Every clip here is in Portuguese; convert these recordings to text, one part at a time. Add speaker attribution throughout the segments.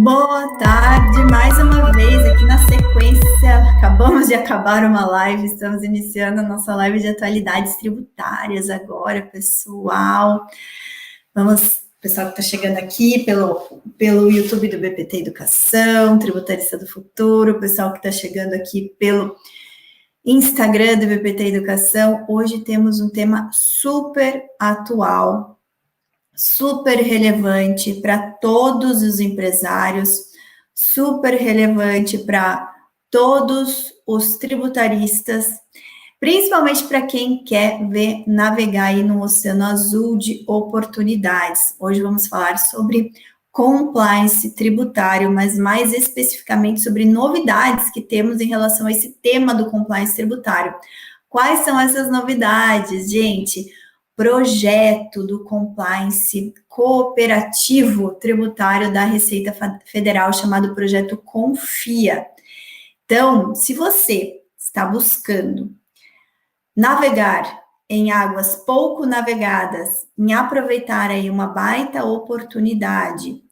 Speaker 1: Boa tarde, mais uma vez aqui na sequência. Acabamos de acabar uma live, estamos iniciando a nossa live de atualidades tributárias agora, pessoal. Pessoal que está chegando aqui pelo YouTube do BPT Educação, Tributarista do Futuro, pessoal que está chegando aqui pelo Instagram do BPT Educação. Hoje temos um tema super atual, super relevante para todos os empresários, super relevante para todos os tributaristas, principalmente para quem quer navegar aí no oceano azul de oportunidades. Hoje vamos falar sobre compliance tributário, mas mais especificamente sobre novidades que temos em relação a esse tema do compliance tributário. Quais são essas novidades, gente? Projeto do compliance cooperativo tributário da Receita Federal, chamado Projeto Confia. Então, se você está buscando navegar em águas pouco navegadas, em aproveitar aí uma baita oportunidade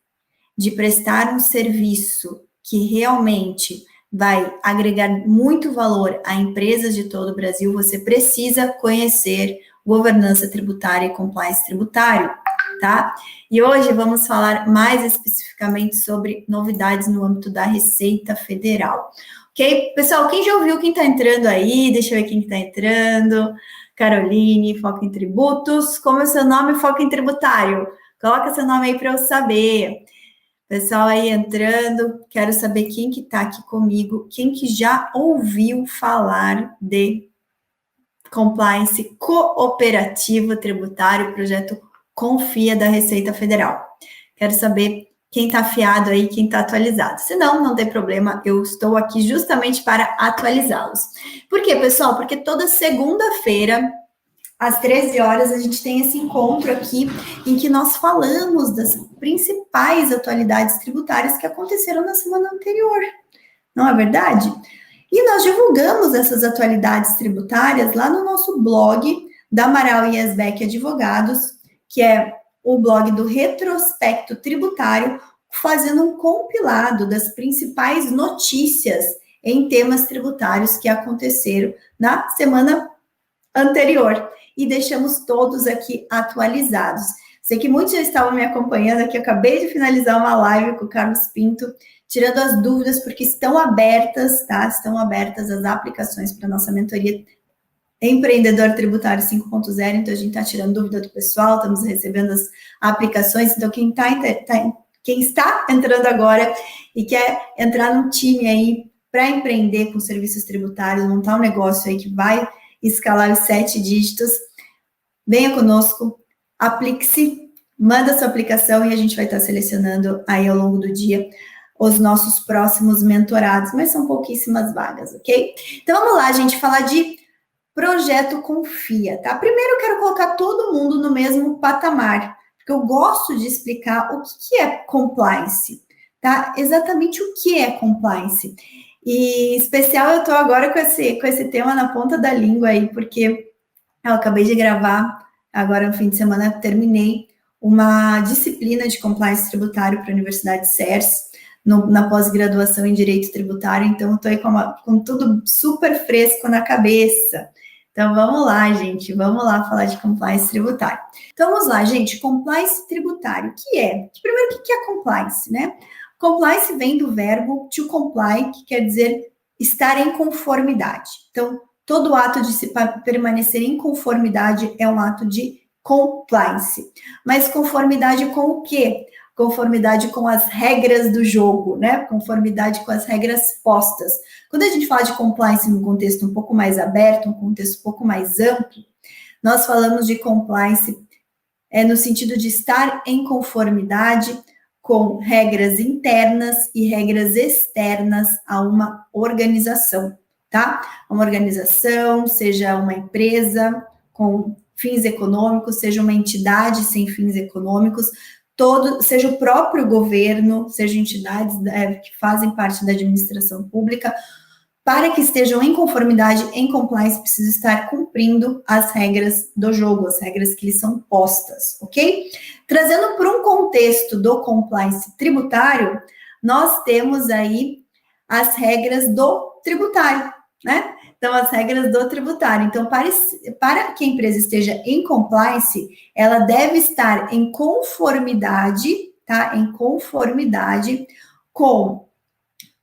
Speaker 1: de prestar um serviço que realmente vai agregar muito valor a empresas de todo o Brasil, você precisa conhecer governança tributária e compliance tributário, tá? E hoje vamos falar mais especificamente sobre novidades no âmbito da Receita Federal. Ok? Pessoal, quem já ouviu, quem está entrando aí, deixa eu ver quem está entrando. Caroline, Foco em Tributos. Como é o seu nome? Foco em Tributário. Coloca seu nome aí para eu saber. Pessoal aí entrando, quero saber quem que está aqui comigo, quem que já ouviu falar de compliance cooperativo tributário, projeto Confia da Receita Federal. Quero saber quem está afiado aí, quem está atualizado. Se não, não tem problema, eu estou aqui justamente para atualizá-los. Por quê, pessoal? Porque toda segunda-feira, às 13 horas, a gente tem esse encontro aqui em que nós falamos das principais atualidades tributárias que aconteceram na semana anterior. Não é verdade? E nós divulgamos essas atualidades tributárias lá no nosso blog da Amaral e Esbeck Advogados, que é o blog do Retrospecto Tributário, fazendo um compilado das principais notícias em temas tributários que aconteceram na semana anterior. E deixamos todos aqui atualizados. Sei que muitos já estavam me acompanhando aqui, eu acabei de finalizar uma live com o Carlos Pinto, tirando as dúvidas, porque estão abertas, tá? Estão abertas as aplicações para a nossa mentoria Empreendedor Tributário 5.0, então a gente está tirando dúvida do pessoal, estamos recebendo as aplicações, então quem está entrando agora e quer entrar num time aí para empreender com serviços tributários, montar um negócio aí que vai escalar os 7 dígitos, venha conosco, aplique-se, manda sua aplicação e a gente vai estar selecionando aí ao longo do dia os nossos próximos mentorados, mas são pouquíssimas vagas, ok? Então vamos lá, gente, falar de Projeto Confia, tá? Primeiro eu quero colocar todo mundo no mesmo patamar, porque eu gosto de explicar o que é compliance, tá? Exatamente o que é compliance. E, em especial, eu tô agora com esse tema na ponta da língua aí, porque eu acabei de gravar, agora no fim de semana, terminei uma disciplina de compliance tributário para a Universidade CERS, na pós-graduação em Direito Tributário, então eu estou aí com tudo super fresco na cabeça. Então, vamos lá, gente, vamos lá falar de compliance tributário. Então, vamos lá, gente, compliance tributário, o que é? Primeiro, o que é compliance, né? Compliance vem do verbo to comply, que quer dizer estar em conformidade. Então, todo ato de se permanecer em conformidade é um ato de compliance. Mas conformidade com o quê? Conformidade com as regras do jogo, né? Conformidade com as regras postas. Quando a gente fala de compliance num contexto um pouco mais aberto, um contexto um pouco mais amplo, nós falamos de compliance no sentido de estar em conformidade com regras internas e regras externas a uma organização, tá? Uma organização, seja uma empresa com fins econômicos, seja uma entidade sem fins econômicos, seja o próprio governo, seja entidades que fazem parte da administração pública, para que estejam em conformidade, em compliance, precisa estar cumprindo as regras do jogo, as regras que lhes são postas, ok? Trazendo para um contexto do compliance tributário, nós temos aí as regras do tributário, né? Então, as regras do tributário. Então, para que a empresa esteja em compliance, ela deve estar em conformidade, tá? Em conformidade com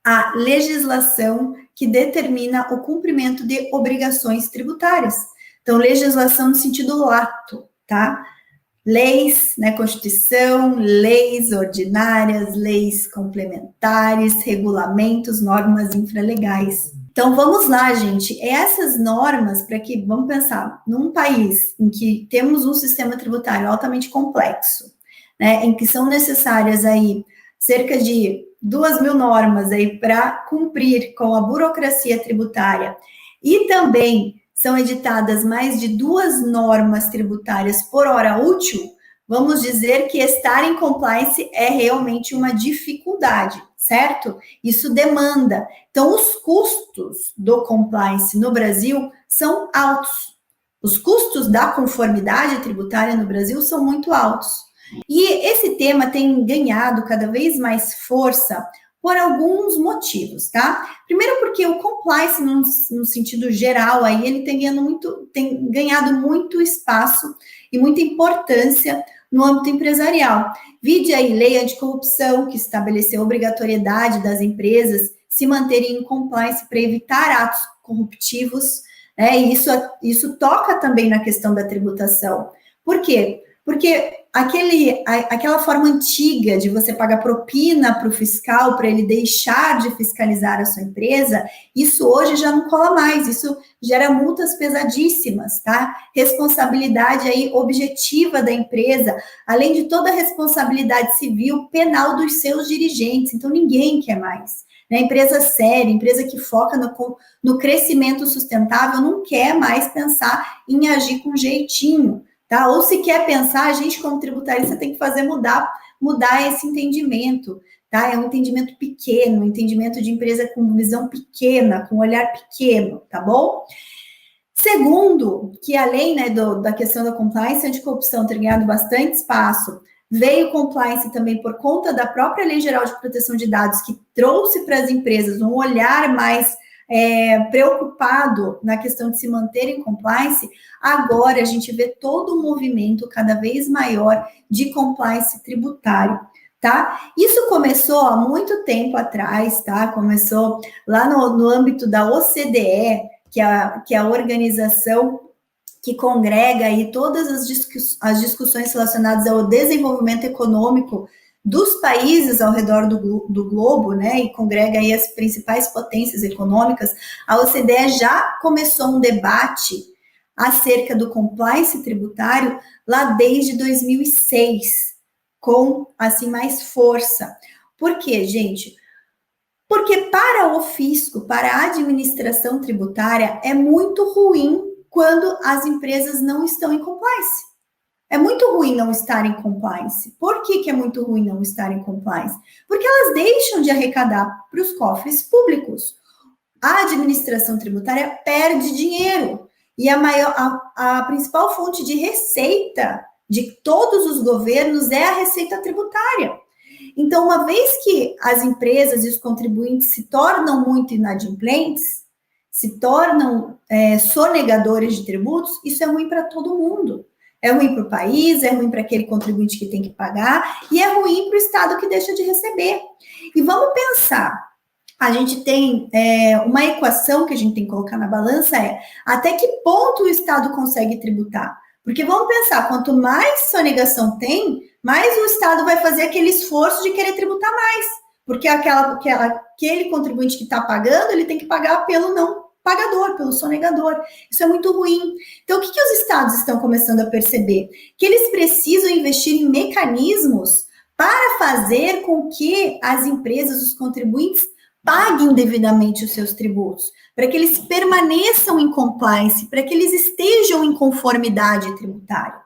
Speaker 1: a legislação que determina o cumprimento de obrigações tributárias. Então, legislação no sentido lato, tá? Leis, né, Constituição, leis ordinárias, leis complementares, regulamentos, normas infralegais. Então, vamos lá, gente. Essas normas, para que, vamos pensar, num país em que temos um sistema tributário altamente complexo, né, em que são necessárias aí cerca de 2.000 normas aí para cumprir com a burocracia tributária e também são editadas mais de 2 normas tributárias por hora útil, vamos dizer que estar em compliance é realmente uma dificuldade, certo? Isso demanda. Então, os custos do compliance no Brasil são altos. Os custos da conformidade tributária no Brasil são muito altos. E esse tema tem ganhado cada vez mais força por alguns motivos, tá? Primeiro porque o compliance, no sentido geral, aí ele tem ganhado muito espaço e muita importância no âmbito empresarial. Vide aí lei anticorrupção, que estabeleceu a obrigatoriedade das empresas se manterem em compliance para evitar atos corruptivos, né? E isso toca também na questão da tributação. Por quê? Porque aquela forma antiga de você pagar propina para o fiscal, para ele deixar de fiscalizar a sua empresa, isso hoje já não cola mais, isso gera multas pesadíssimas, tá? Responsabilidade aí objetiva da empresa, além de toda a responsabilidade civil, penal dos seus dirigentes, então ninguém quer mais. Né? Empresa séria, empresa que foca no crescimento sustentável, não quer mais pensar em agir com jeitinho. Tá? Ou se quer pensar, a gente como tributarista tem que fazer mudar esse entendimento, tá? É um entendimento pequeno, um entendimento de empresa com visão pequena, com olhar pequeno, tá bom? Segundo, que além, né, da questão da compliance anticorrupção ter ganhado bastante espaço, veio compliance também por conta da própria Lei Geral de Proteção de Dados, que trouxe para as empresas um olhar mais preocupado na questão de se manter em compliance. Agora a gente vê todo um movimento cada vez maior de compliance tributário, tá? Isso começou há muito tempo atrás, tá? Começou lá no âmbito da OCDE, que é a organização que congrega aí todas as discussões relacionadas ao desenvolvimento econômico dos países ao redor do globo, né, e congrega aí as principais potências econômicas. A OCDE já começou um debate acerca do compliance tributário lá desde 2006, com, assim, mais força. Por quê, gente? Porque para o fisco, para a administração tributária, é muito ruim quando as empresas não estão em compliance. É muito ruim não estar em compliance. Por que é muito ruim não estar em compliance? Porque elas deixam de arrecadar para os cofres públicos. A administração tributária perde dinheiro. E a principal fonte de receita de todos os governos é a receita tributária. Então, uma vez que as empresas e os contribuintes se tornam muito inadimplentes, se tornam sonegadores de tributos, isso é ruim para todo mundo. É ruim para o país, é ruim para aquele contribuinte que tem que pagar, e é ruim para o Estado que deixa de receber. E vamos pensar, a gente tem uma equação que a gente tem que colocar na balança, até que ponto o Estado consegue tributar? Porque vamos pensar, quanto mais sonegação tem, mais o Estado vai fazer aquele esforço de querer tributar mais. Porque aquele contribuinte que está pagando, ele tem que pagar pelo não pagador, pelo sonegador. Isso é muito ruim. Então, o que os estados estão começando a perceber? Que eles precisam investir em mecanismos para fazer com que as empresas, os contribuintes, paguem devidamente os seus tributos, para que eles permaneçam em compliance, para que eles estejam em conformidade tributária.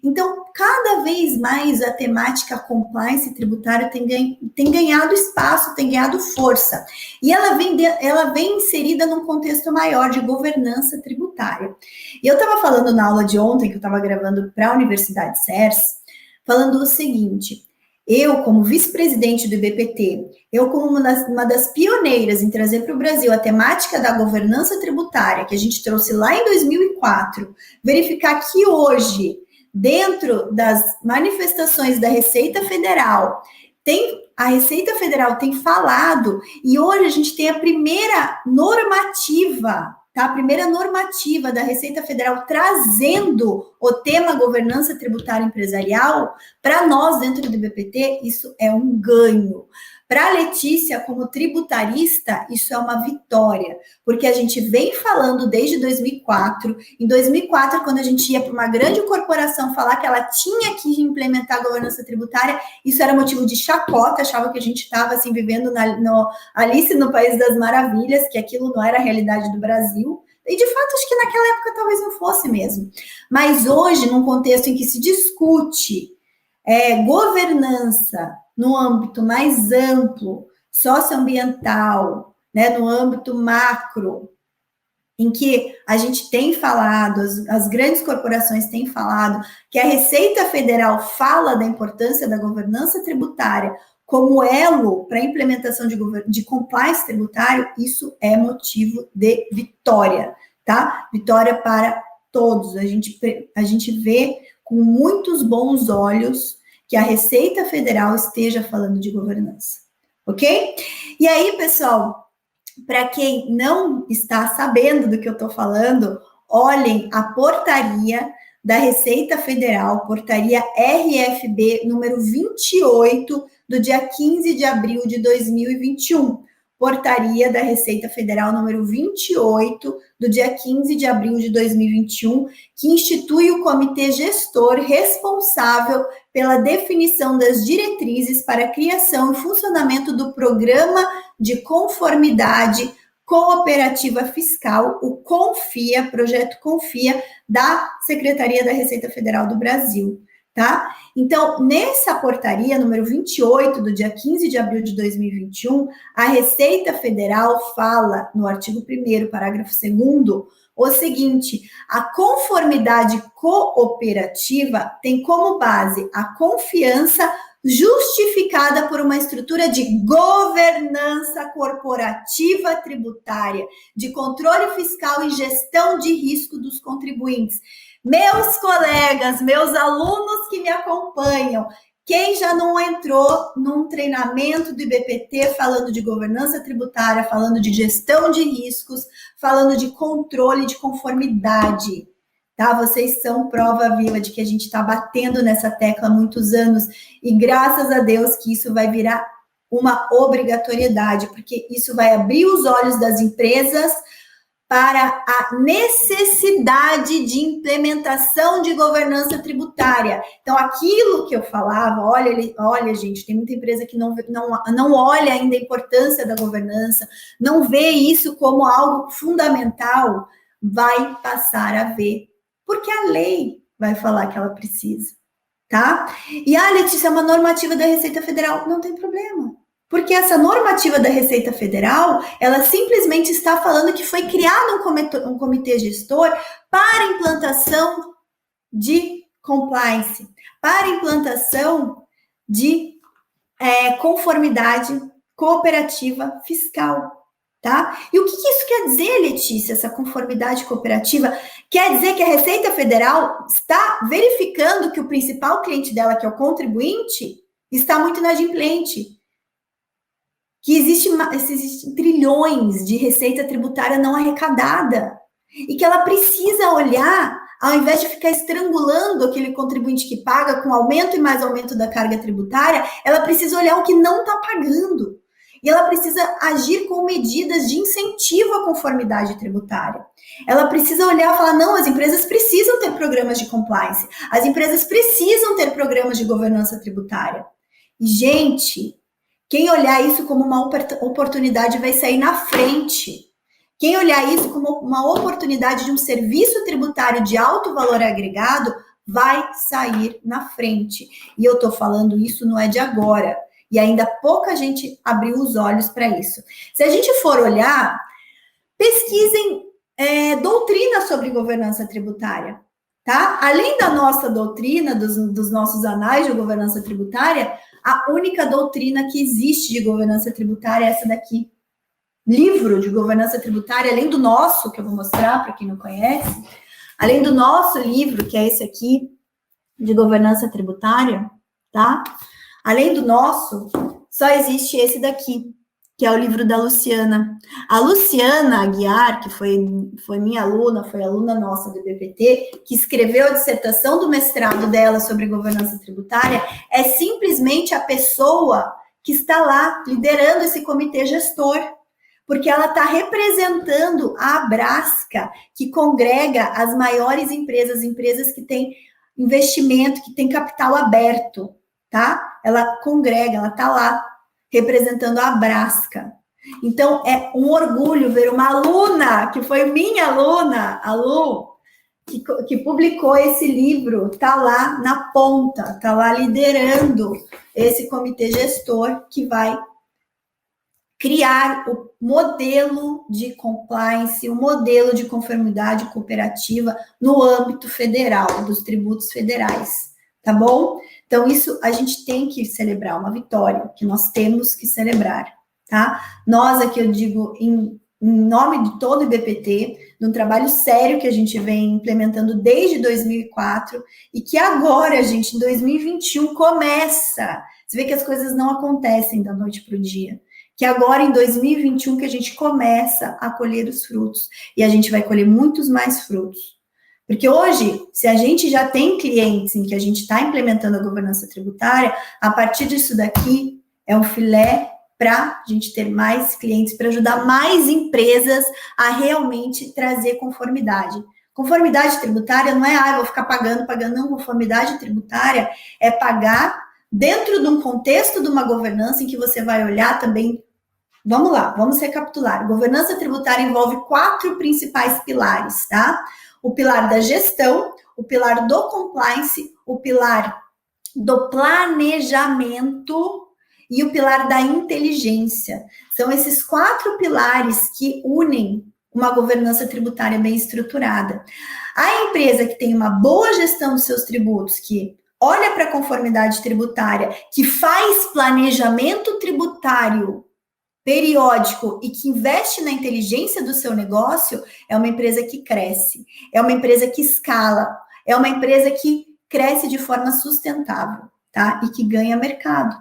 Speaker 1: Então, cada vez mais a temática compliance tributária tem ganhado espaço, tem ganhado força. E ela vem inserida num contexto maior de governança tributária. E eu estava falando na aula de ontem, que eu estava gravando para a Universidade CERS, falando o seguinte, Eu, como vice-presidente do IBPT, eu como uma das pioneiras em trazer para o Brasil a temática da governança tributária, que a gente trouxe lá em 2004, verificar que hoje, dentro das manifestações da Receita Federal, a Receita Federal tem falado, e hoje a gente tem a primeira normativa, tá? A primeira normativa da Receita Federal trazendo o tema governança tributária empresarial, para nós dentro do IBPT, isso é um ganho. Para a Letícia, como tributarista, isso é uma vitória, porque a gente vem falando desde 2004. Em 2004, quando a gente ia para uma grande corporação falar que ela tinha que implementar a governança tributária, isso era motivo de chacota, achava que a gente estava assim, vivendo Alice no País das Maravilhas, que aquilo não era a realidade do Brasil. E, de fato, acho que naquela época talvez não fosse mesmo. Mas hoje, num contexto em que se discute governança no âmbito mais amplo, socioambiental, né, no âmbito macro, em que a gente tem falado, as grandes corporações têm falado, que a Receita Federal fala da importância da governança tributária como elo para a implementação de compliance tributário, isso é motivo de vitória, tá? Vitória para todos. A gente vê com muitos bons olhos que a Receita Federal esteja falando de governança, ok? E aí, pessoal, para quem não está sabendo do que eu estou falando, olhem a portaria da Receita Federal, portaria RFB número 28, do dia 15 de abril de 2021. Portaria da Receita Federal número 28, do dia 15 de abril de 2021, que institui o comitê gestor responsável pela definição das diretrizes para a criação e funcionamento do Programa de Conformidade Cooperativa Fiscal, o CONFIA, Projeto CONFIA, da Secretaria da Receita Federal do Brasil. Tá? Então, nessa portaria número 28, do dia 15 de abril de 2021, a Receita Federal fala, no artigo 1º, parágrafo 2º, o seguinte: a conformidade cooperativa tem como base a confiança justificada por uma estrutura de governança corporativa tributária, de controle fiscal e gestão de risco dos contribuintes. Meus colegas, meus alunos que me acompanham, quem já não entrou num treinamento do IBPT falando de governança tributária, falando de gestão de riscos, falando de controle de conformidade, tá? Vocês são prova viva de que a gente está batendo nessa tecla há muitos anos e graças a Deus que isso vai virar uma obrigatoriedade, porque isso vai abrir os olhos das empresas para a necessidade de implementação de governança tributária. Então, aquilo que eu falava, olha, gente, tem muita empresa que não olha ainda a importância da governança, não vê isso como algo fundamental, vai passar a ver, porque a lei vai falar que ela precisa, tá? E, Letícia, é uma normativa da Receita Federal, não tem problema. Porque essa normativa da Receita Federal, ela simplesmente está falando que foi criado um comitê gestor para implantação de compliance, para implantação de conformidade cooperativa fiscal, tá? E o que isso quer dizer, Letícia, essa conformidade cooperativa? Quer dizer que a Receita Federal está verificando que o principal cliente dela, que é o contribuinte, está muito inadimplente, que existem trilhões de receita tributária não arrecadada e que ela precisa olhar, ao invés de ficar estrangulando aquele contribuinte que paga com aumento e mais aumento da carga tributária, ela precisa olhar o que não está pagando. E ela precisa agir com medidas de incentivo à conformidade tributária. Ela precisa olhar e falar, não, as empresas precisam ter programas de compliance, as empresas precisam ter programas de governança tributária. E, gente, quem olhar isso como uma oportunidade vai sair na frente. Quem olhar isso como uma oportunidade de um serviço tributário de alto valor agregado vai sair na frente. E eu estou falando isso não é de agora. E ainda pouca gente abriu os olhos para isso. Se a gente for olhar, pesquisem doutrina sobre governança tributária. tá? Além da nossa doutrina, dos nossos anais de governança tributária, a única doutrina que existe de governança tributária é essa daqui. Livro de governança tributária, além do nosso, que eu vou mostrar para quem não conhece, além do nosso livro, que é esse aqui, de governança tributária, tá? Além do nosso, só existe esse daqui, que é o livro da Luciana. A Luciana Aguiar, que foi minha aluna, foi aluna nossa do IBPT, que escreveu a dissertação do mestrado dela sobre governança tributária, é simplesmente a pessoa que está lá liderando esse comitê gestor, porque ela está representando a Abrasca, que congrega as maiores empresas que têm investimento, que têm capital aberto, tá? Ela congrega, ela está lá representando a Abrasca. Então, é um orgulho ver uma aluna, que foi minha aluna, a Lu, que publicou esse livro, tá lá na ponta, tá lá liderando esse comitê gestor que vai criar o modelo de compliance, o modelo de conformidade cooperativa no âmbito federal, dos tributos federais, tá bom? Então, isso a gente tem que celebrar, uma vitória que nós temos que celebrar, tá? Nós aqui, eu digo, em nome de todo o IBPT, num trabalho sério que a gente vem implementando desde 2004 e que agora, gente, em 2021 começa. Você vê que as coisas não acontecem da noite para o dia. Que agora, em 2021, que a gente começa a colher os frutos. E a gente vai colher muitos mais frutos. Porque hoje, se a gente já tem clientes em que a gente está implementando a governança tributária, a partir disso daqui, é um filé para a gente ter mais clientes, para ajudar mais empresas a realmente trazer conformidade. Conformidade tributária não é, vou ficar pagando, não. Conformidade tributária é pagar dentro de um contexto de uma governança em que você vai olhar também. Vamos lá, vamos recapitular. Governança tributária envolve 4 principais pilares, tá? O pilar da gestão, o pilar do compliance, o pilar do planejamento e o pilar da inteligência. São esses 4 pilares que unem uma governança tributária bem estruturada. A empresa que tem uma boa gestão dos seus tributos, que olha para a conformidade tributária, que faz planejamento tributário periódico e que investe na inteligência do seu negócio, é uma empresa que cresce, é uma empresa que escala, é uma empresa que cresce de forma sustentável, tá? E que ganha mercado.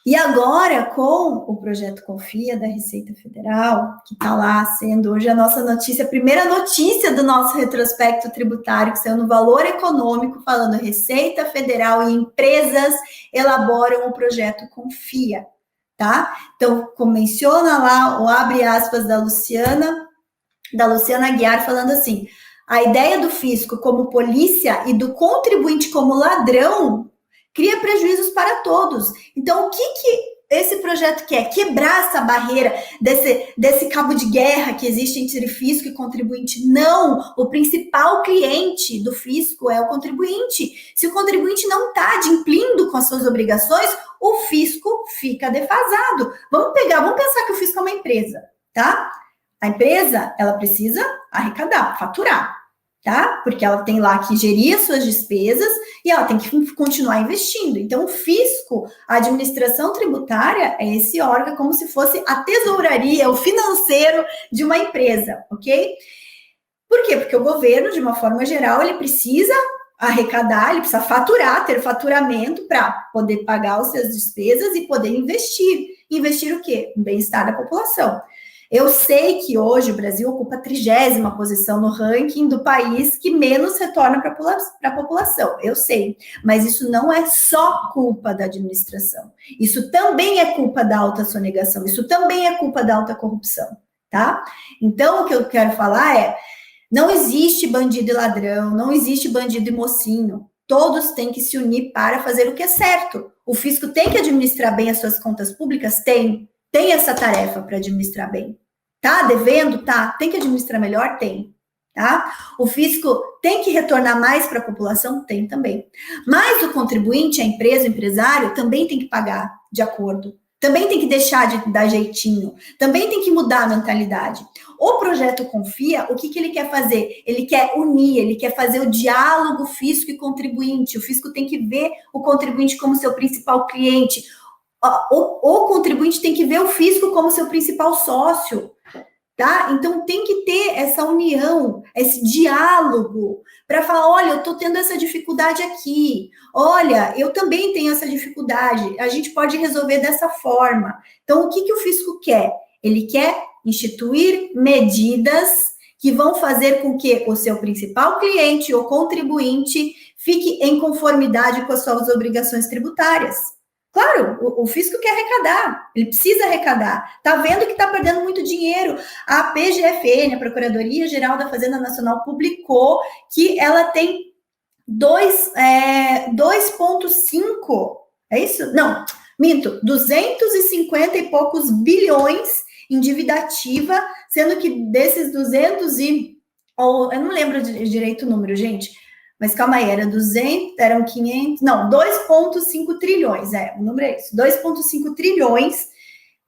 Speaker 1: E agora, com o projeto Confia da Receita Federal, que está lá sendo hoje a nossa notícia, a primeira notícia do nosso retrospecto tributário, que saiu no Valor Econômico, falando Receita Federal e empresas elaboram o projeto Confia, tá? Então, menciona lá o abre aspas da Luciana Aguiar, falando assim, a ideia do fisco como polícia e do contribuinte como ladrão cria prejuízos para todos. Então, o que esse projeto quer? Quebrar essa barreira desse cabo de guerra que existe entre fisco e contribuinte. Não! O principal cliente do fisco é o contribuinte. Se o contribuinte não está adimplindo com as suas obrigações, o fisco fica defasado. Vamos pensar que o fisco é uma empresa, tá? A empresa, ela precisa arrecadar, faturar, tá? Porque ela tem lá que gerir as suas despesas e ela tem que continuar investindo. Então, o fisco, a administração tributária, é esse órgão como se fosse a tesouraria, o financeiro de uma empresa, ok? Por quê? Porque o governo, de uma forma geral, ele precisa arrecadar, ele precisa faturar, ter faturamento para poder pagar as suas despesas e poder investir. Investir o quê? No bem-estar da população. Eu sei que hoje o Brasil ocupa a 30ª posição no ranking do país que menos retorna para a população. Eu sei, mas isso não é só culpa da administração. Isso também é culpa da alta sonegação, isso também é culpa da alta corrupção, tá? Então, o que eu quero falar é, não existe bandido e ladrão, não existe bandido e mocinho. Todos têm que se unir para fazer o que é certo. O fisco tem que administrar bem as suas contas públicas? Tem essa tarefa para administrar bem. Tá devendo? Tá. Tem que administrar melhor? Tem. Tá? O fisco tem que retornar mais para a população? Tem também. Mas o contribuinte, a empresa, o empresário, também tem que pagar de acordo. Também tem que deixar de dar jeitinho, também tem que mudar a mentalidade. O projeto Confia, o que ele quer fazer? Ele quer unir, ele quer fazer o diálogo fisco e contribuinte. O fisco tem que ver o contribuinte como seu principal cliente. O contribuinte tem que ver o fisco como seu principal sócio. Tá? Então tem que ter essa união, esse diálogo, para falar, olha, eu estou tendo essa dificuldade aqui, olha, eu também tenho essa dificuldade, a gente pode resolver dessa forma. Então, o que o fisco quer? Ele quer instituir medidas que vão fazer com que o seu principal cliente, o contribuinte, fique em conformidade com as suas obrigações tributárias. Claro, o fisco quer arrecadar, ele precisa arrecadar. Está vendo que está perdendo muito dinheiro. A PGFN, a Procuradoria-Geral da Fazenda Nacional, publicou que ela tem 2,5, é isso? Não, minto, 250 e poucos bilhões em dívida ativa, sendo que desses 200 e... eu não lembro direito o número, gente. Mas calma aí, eram 500, não, 2,5 trilhões, o número é isso, 2,5 trilhões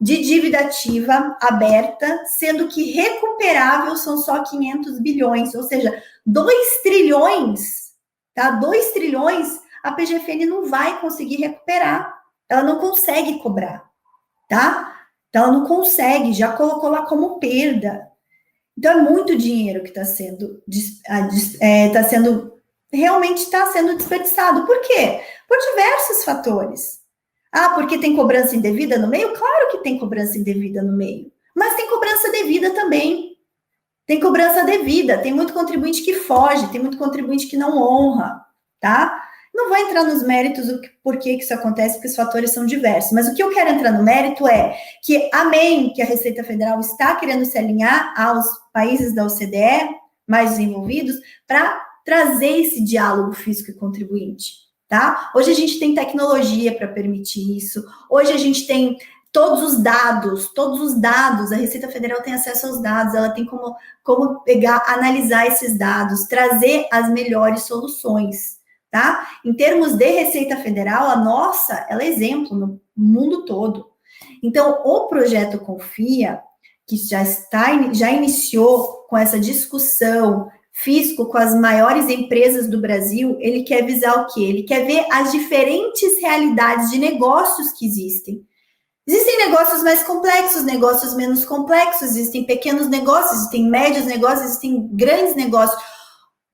Speaker 1: de dívida ativa aberta, sendo que recuperável são só 500 bilhões, ou seja, 2 trilhões, tá? 2 trilhões, a PGFN não vai conseguir recuperar, ela não consegue cobrar, tá? Então, ela não consegue, já colocou lá como perda. Então, é muito dinheiro que realmente está sendo desperdiçado. Por quê? Por diversos fatores. Porque tem cobrança indevida no meio? Claro que tem cobrança indevida no meio. Mas tem cobrança devida também. Tem cobrança devida. Tem muito contribuinte que foge, tem muito contribuinte que não honra, tá? Não vou entrar nos méritos do porquê que isso acontece, porque os fatores são diversos. Mas o que eu quero entrar no mérito é que, amém, que a Receita Federal está querendo se alinhar aos países da OCDE mais desenvolvidos para trazer esse diálogo fisco e contribuinte, tá? Hoje a gente tem tecnologia para permitir isso, hoje a gente tem todos os dados, a Receita Federal tem acesso aos dados, ela tem como pegar, analisar esses dados, trazer as melhores soluções, tá? Em termos de Receita Federal, a nossa, ela é exemplo no mundo todo. Então, o projeto Confia, que já iniciou com essa discussão fisco com as maiores empresas do Brasil, ele quer visar o quê? Ele quer ver as diferentes realidades de negócios que existem. Existem negócios mais complexos, negócios menos complexos, existem pequenos negócios, existem médios negócios, existem grandes negócios.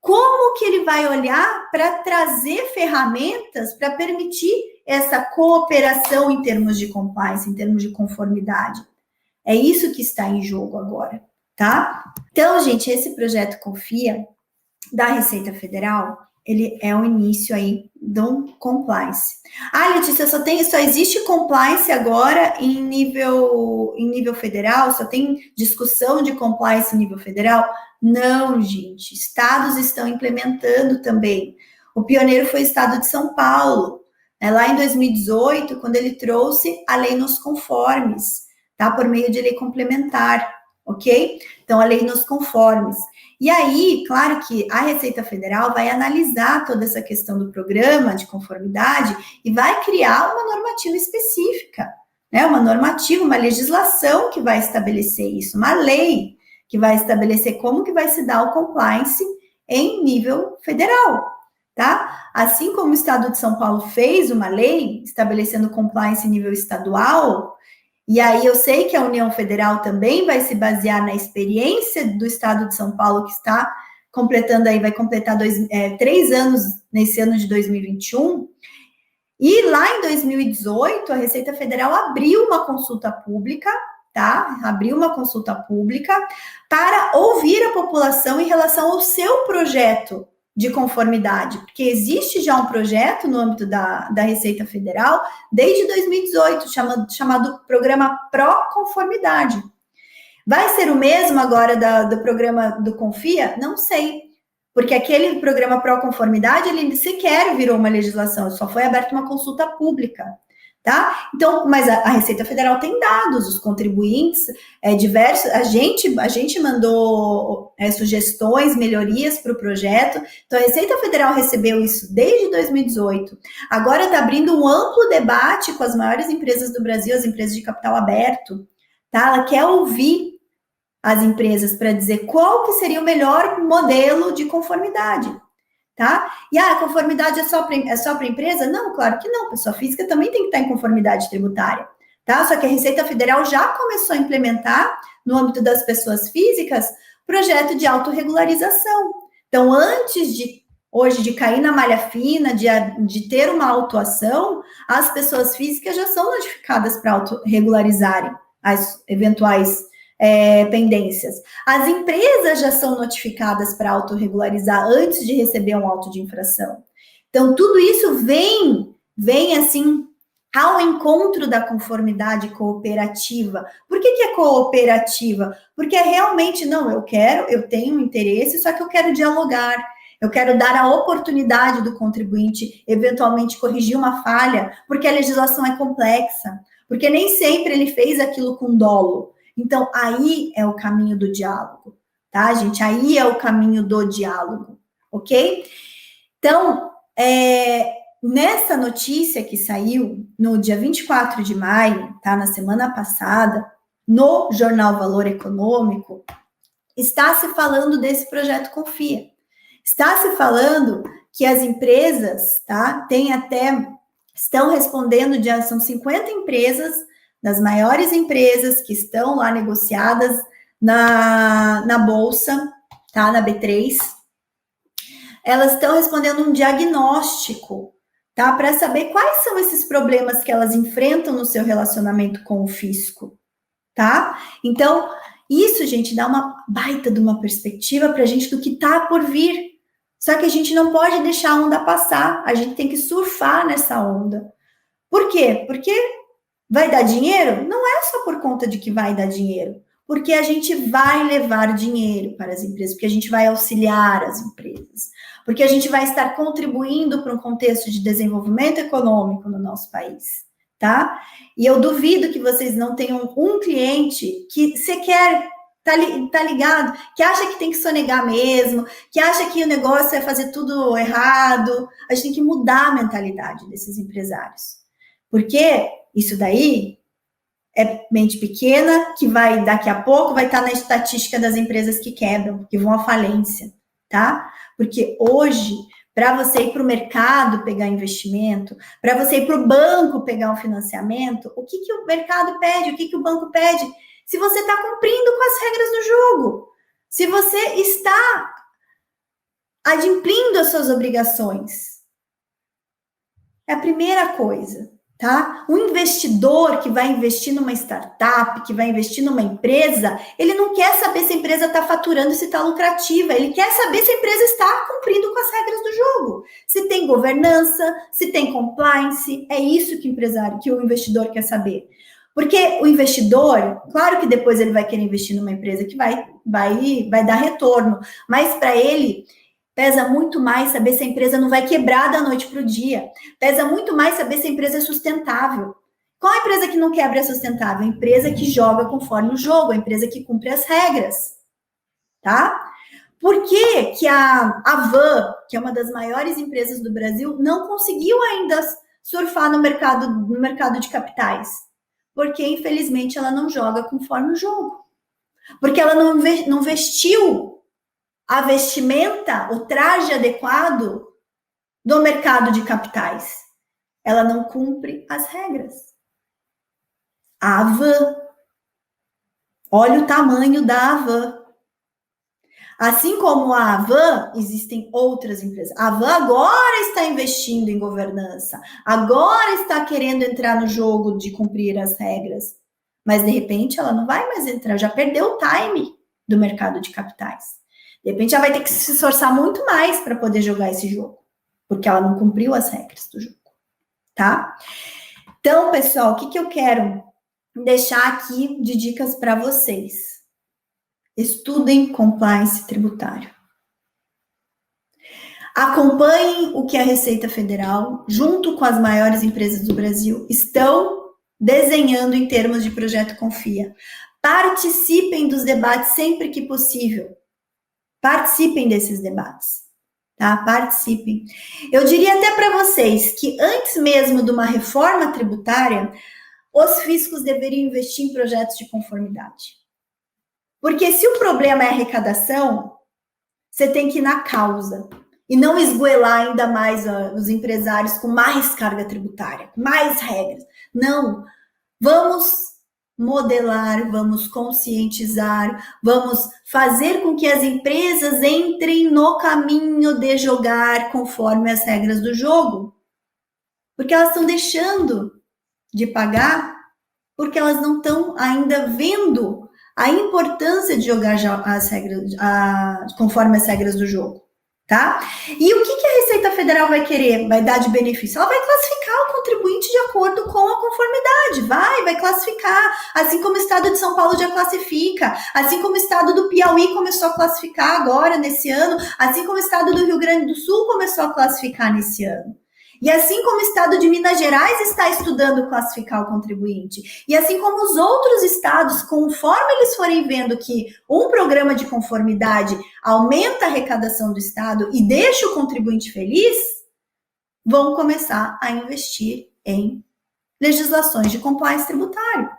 Speaker 1: Como que ele vai olhar para trazer ferramentas para permitir essa cooperação em termos de compliance, em termos de conformidade? É isso que está em jogo agora, tá? Então, gente, esse projeto Confia da Receita Federal, ele é o início aí do compliance. Letícia, só existe compliance agora em nível federal? Só tem discussão de compliance em nível federal? Não, gente. Estados estão implementando também. O pioneiro foi o estado de São Paulo, lá em 2018, quando ele trouxe a lei nos conformes, tá? Por meio de lei complementar, ok? Então, a lei nos conformes. E aí, claro que a Receita Federal vai analisar toda essa questão do programa de conformidade e vai criar uma normativa específica, né? Uma normativa, uma legislação que vai estabelecer isso, uma lei que vai estabelecer como que vai se dar o compliance em nível federal, tá? Assim como o Estado de São Paulo fez uma lei estabelecendo compliance em nível estadual, e aí eu sei que a União Federal também vai se basear na experiência do Estado de São Paulo, que está completando aí, vai completar 3 anos nesse ano de 2021. E lá em 2018, a Receita Federal abriu uma consulta pública, tá? Abriu uma consulta pública para ouvir a população em relação ao seu projeto de conformidade, porque existe já um projeto no âmbito da Receita Federal desde 2018, chamado Programa Pró-Conformidade. Vai ser o mesmo agora do programa do Confia? Não sei, porque aquele programa Pró-Conformidade, ele sequer virou uma legislação, só foi aberta uma consulta pública, Tá? Então, mas a Receita Federal tem dados, os contribuintes diversos, a gente mandou sugestões, melhorias para o projeto, então a Receita Federal recebeu isso desde 2018, agora está abrindo um amplo debate com as maiores empresas do Brasil, as empresas de capital aberto, tá? Ela quer ouvir as empresas para dizer qual que seria o melhor modelo de conformidade. Tá? E a conformidade é só para empresa? Não, claro que não. Pessoa física também tem que estar em conformidade tributária. Tá? Só que a Receita Federal já começou a implementar, no âmbito das pessoas físicas, projeto de autorregularização. Então, antes de hoje de cair na malha fina, de ter uma autuação, as pessoas físicas já são notificadas para autorregularizarem as eventuais pendências. As empresas já são notificadas para autorregularizar antes de receber um auto de infração. Então, tudo isso vem assim, ao encontro da conformidade cooperativa. Por que é cooperativa? Porque é realmente, não, eu tenho interesse, só que eu quero dialogar, eu quero dar a oportunidade do contribuinte eventualmente corrigir uma falha, porque a legislação é complexa, porque nem sempre ele fez aquilo com dolo. Então, aí é o caminho do diálogo, tá, gente? Aí é o caminho do diálogo, ok? Então, nessa notícia que saiu no dia 24 de maio, tá, na semana passada, no jornal Valor Econômico, está se falando desse projeto Confia. Está se falando que as empresas, tá, estão respondendo, são 50 empresas, das maiores empresas que estão lá negociadas na Bolsa, tá, na B3, elas estão respondendo um diagnóstico, tá, para saber quais são esses problemas que elas enfrentam no seu relacionamento com o fisco, tá? Então, isso, gente, dá uma baita de uma perspectiva para a gente do que tá por vir. Só que a gente não pode deixar a onda passar, a gente tem que surfar nessa onda. Por quê? Porque vai dar dinheiro? Não é só por conta de que vai dar dinheiro, porque a gente vai levar dinheiro para as empresas, porque a gente vai auxiliar as empresas, porque a gente vai estar contribuindo para um contexto de desenvolvimento econômico no nosso país, tá? E eu duvido que vocês não tenham um cliente que sequer tá ligado, que acha que tem que sonegar mesmo, que acha que o negócio é fazer tudo errado. A gente tem que mudar a mentalidade desses empresários. Porque isso daí é mente pequena, que vai, daqui a pouco, vai estar na estatística das empresas que quebram, que vão à falência, tá? Porque hoje, para você ir para o mercado pegar investimento, para você ir para o banco pegar um financiamento, o que o mercado pede, o que o banco pede? Se você está cumprindo com as regras do jogo, se você está adimplindo as suas obrigações. É a primeira coisa, tá? O investidor que vai investir numa startup, que vai investir numa empresa, ele não quer saber se a empresa está faturando, se está lucrativa, ele quer saber se a empresa está cumprindo com as regras do jogo, se tem governança, se tem compliance, é isso que o investidor quer saber. Porque o investidor, claro que depois ele vai querer investir numa empresa que vai dar retorno, mas para ele pesa muito mais saber se a empresa não vai quebrar da noite para o dia. Pesa muito mais saber se a empresa é sustentável. Qual a empresa que não quebra é sustentável? A empresa que joga conforme o jogo, a empresa que cumpre as regras, tá? Por que a Van, que é uma das maiores empresas do Brasil, não conseguiu ainda surfar no mercado de capitais? Porque, infelizmente, ela não joga conforme o jogo. Porque ela não vestiu a vestimenta, o traje adequado do mercado de capitais. Ela não cumpre as regras. A Avan. Olha o tamanho da Avan. Assim como a Avan, existem outras empresas. A Avan agora está investindo em governança. Agora está querendo entrar no jogo de cumprir as regras. Mas, de repente, ela não vai mais entrar. Já perdeu o time do mercado de capitais. De repente, ela vai ter que se esforçar muito mais para poder jogar esse jogo, porque ela não cumpriu as regras do jogo, tá? Então, pessoal, o que eu quero deixar aqui de dicas para vocês? Estudem compliance tributário. Acompanhem o que a Receita Federal, junto com as maiores empresas do Brasil, estão desenhando em termos de projeto Confia. Participem dos debates sempre que possível. Participem desses debates, tá? Participem. Eu diria até para vocês que antes mesmo de uma reforma tributária, os fiscos deveriam investir em projetos de conformidade. Porque se o problema é arrecadação, você tem que ir na causa e não esgoelar ainda mais os empresários com mais carga tributária, mais regras. Não, vamos modelar, vamos conscientizar, vamos fazer com que as empresas entrem no caminho de jogar conforme as regras do jogo. Porque elas estão deixando de pagar, porque elas não estão ainda vendo a importância de jogar as regras, conforme as regras do jogo, tá? E o que a Receita Federal vai querer, vai dar de benefício? Ela vai classificar o contribuinte de acordo com a conformidade, vai classificar, assim como o Estado de São Paulo já classifica, assim como o Estado do Piauí começou a classificar agora, nesse ano, assim como o Estado do Rio Grande do Sul começou a classificar nesse ano. E assim como o Estado de Minas Gerais está estudando classificar o contribuinte, e assim como os outros estados, conforme eles forem vendo que um programa de conformidade aumenta a arrecadação do Estado e deixa o contribuinte feliz, vão começar a investir em legislações de compliance tributário.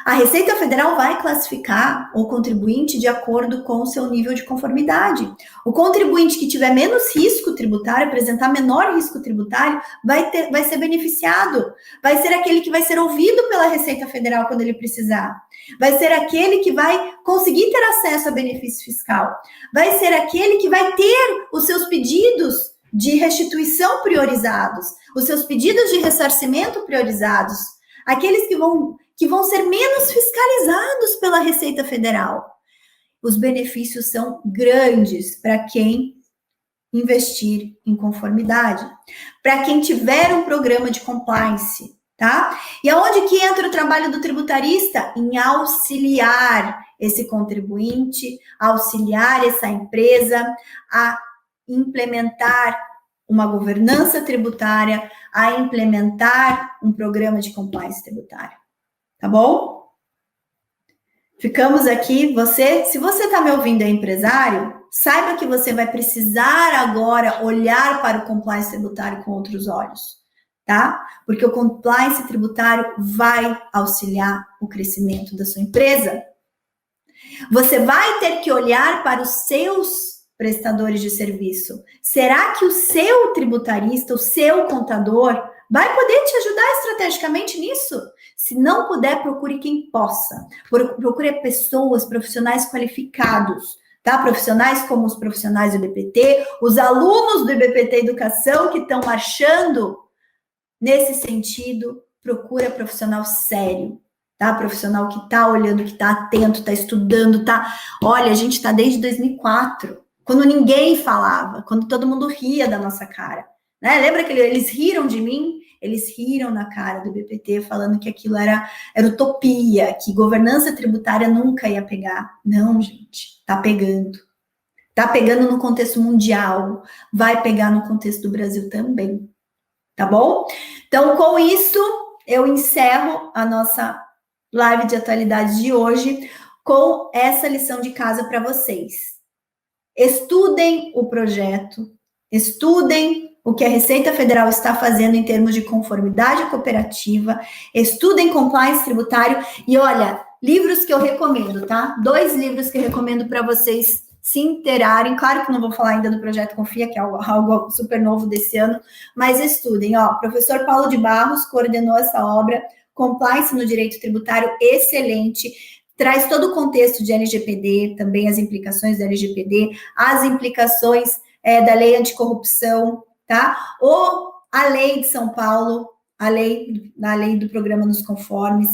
Speaker 1: A Receita Federal vai classificar o contribuinte de acordo com o seu nível de conformidade. O contribuinte que tiver menos risco tributário, apresentar menor risco tributário, vai ser beneficiado. Vai ser aquele que vai ser ouvido pela Receita Federal quando ele precisar. Vai ser aquele que vai conseguir ter acesso a benefício fiscal. Vai ser aquele que vai ter os seus pedidos de restituição priorizados, os seus pedidos de ressarcimento priorizados. Aqueles que vão ser menos fiscalizados pela Receita Federal. Os benefícios são grandes para quem investir em conformidade, para quem tiver um programa de compliance, tá? E aonde que entra o trabalho do tributarista? Em auxiliar esse contribuinte, auxiliar essa empresa a implementar uma governança tributária, a implementar um programa de compliance tributário. Tá bom? Ficamos aqui. Se você está me ouvindo, é empresário, saiba que você vai precisar agora olhar para o compliance tributário com outros olhos, tá? Porque o compliance tributário vai auxiliar o crescimento da sua empresa. Você vai ter que olhar para os seus prestadores de serviço. Será que o seu tributarista, o seu contador, vai poder te ajudar estrategicamente nisso? Se não puder, procure quem possa. Procure pessoas, profissionais qualificados, tá? Profissionais como os profissionais do IBPT, os alunos do IBPT Educação que estão marchando nesse sentido. Procura profissional sério, tá? Profissional que está olhando, que está atento, está estudando, tá? Olha, a gente está desde 2004, quando ninguém falava, quando todo mundo ria da nossa cara, né? Lembra que eles riram de mim? Eles riram na cara do BPT, falando que aquilo era utopia, que governança tributária nunca ia pegar. Não, gente, tá pegando. Tá pegando no contexto mundial, vai pegar no contexto do Brasil também, tá bom? Então, com isso, eu encerro a nossa live de atualidade de hoje com essa lição de casa para vocês. Estudem o projeto, estudem o que a Receita Federal está fazendo em termos de conformidade cooperativa, estudem compliance tributário e olha, livros que eu recomendo, tá? 2 livros que eu recomendo para vocês se inteirarem. Claro que não vou falar ainda do Projeto Confia, que é algo super novo desse ano, mas estudem, ó. O professor Paulo de Barros coordenou essa obra, Compliance no Direito Tributário, excelente. Traz todo o contexto de LGPD, também as implicações da LGPD, as implicações da lei anticorrupção, tá? Ou a lei de São Paulo, a lei do programa nos conformes,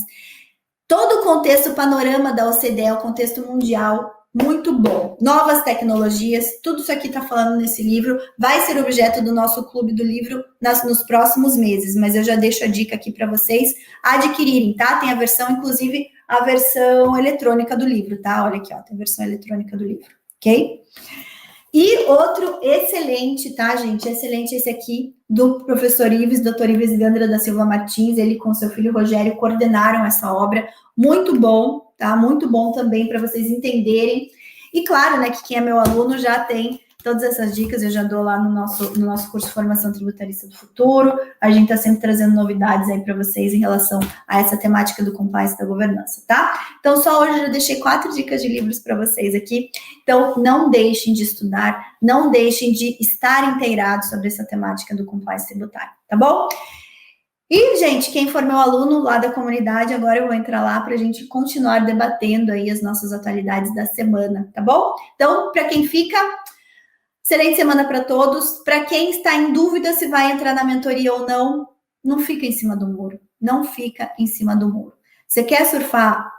Speaker 1: todo o contexto, o panorama da OCDE, o contexto mundial, muito bom. Novas tecnologias, tudo isso aqui está falando nesse livro, vai ser objeto do nosso clube do livro nos próximos meses, mas eu já deixo a dica aqui para vocês adquirirem, tá? Tem a versão, inclusive, a versão eletrônica do livro, tá? Olha aqui, ó, tem a versão eletrônica do livro, ok? E outro excelente, tá, gente? Excelente esse aqui, do professor Ives, doutor Ives Gandra da Silva Martins, ele com seu filho Rogério coordenaram essa obra, muito bom, tá? Muito bom também para vocês entenderem. E claro, né, que quem é meu aluno já tem todas essas dicas, eu já dou lá no nosso curso Formação Tributarista do Futuro, a gente está sempre trazendo novidades aí para vocês em relação a essa temática do compliance da governança, tá? Então, só hoje eu já deixei 4 dicas de livros para vocês aqui, então não deixem de estudar, não deixem de estar inteirados sobre essa temática do compliance tributário, tá bom? E, gente, quem for meu aluno lá da comunidade, agora eu vou entrar lá para a gente continuar debatendo aí as nossas atualidades da semana, tá bom? Então, para quem fica, excelente semana para todos. Para quem está em dúvida se vai entrar na mentoria ou não, não fica em cima do muro. Não fica em cima do muro. Você quer surfar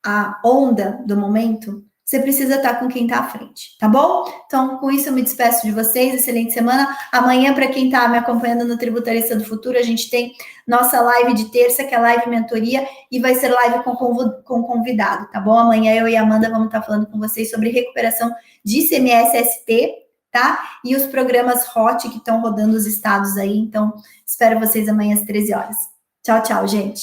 Speaker 1: a onda do momento? Você precisa estar com quem está à frente, tá bom? Então, com isso eu me despeço de vocês. Excelente semana. Amanhã, para quem está me acompanhando no Tributarista do Futuro, a gente tem nossa live de terça, que é live mentoria, e vai ser live com convidado, tá bom? Amanhã eu e a Amanda vamos estar falando com vocês sobre recuperação de ICMS-SP, tá? E os programas HOT que estão rodando os estados aí. Então, espero vocês amanhã às 13 horas. Tchau, tchau, gente.